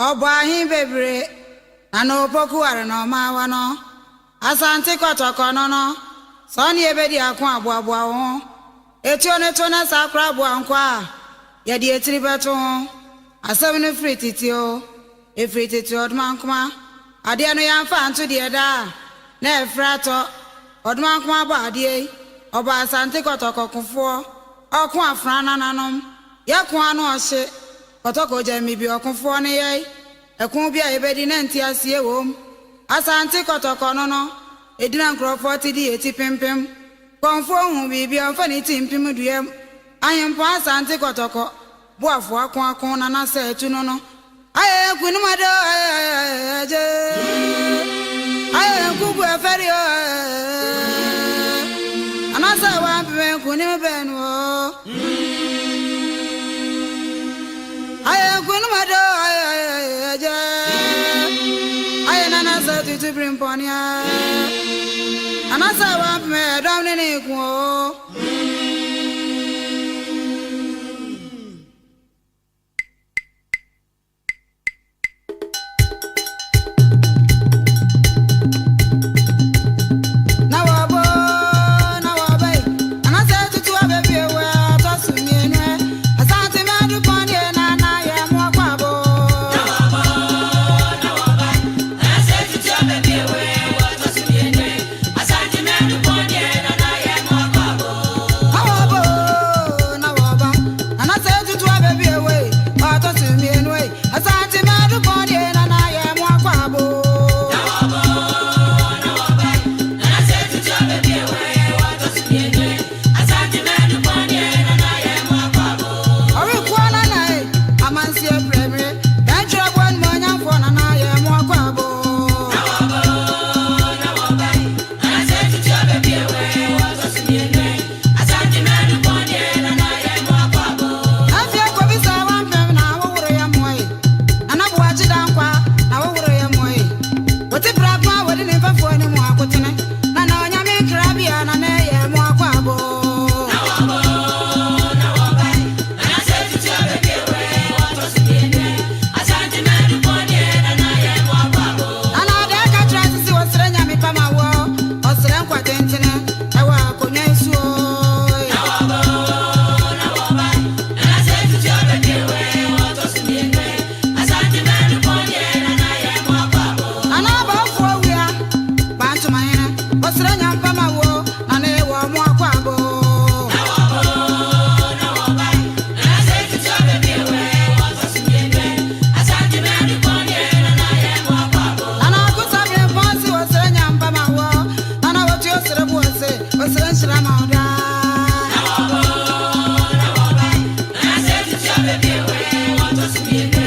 Obahi bebre ano poku are no mawano asante kotoko no soni ebedi akon aboabo ho etuone tone sakra aboankwa ye de etiri beto asem no frititio efrititio odmankoma ade no yamfa anto de da na efrato odmankoma ba ade oba asante kotoko kofo okon afrana nanom yakon anu ohye kotoko jemi bi okonfo ne ye ekun bia ebedi na ntiasie wom asante kotoko no edina nkrofo ti di eti pempem konfo hu bibi onfani timpim duem ayempo asante kotoko boafo akon na na se etu no aye kunu mado aye kugu eferi anasa wa pem kunu benu aye kunu mado aye nana sa tu brimponia anasa wa me domne ne ku Baby, we want to see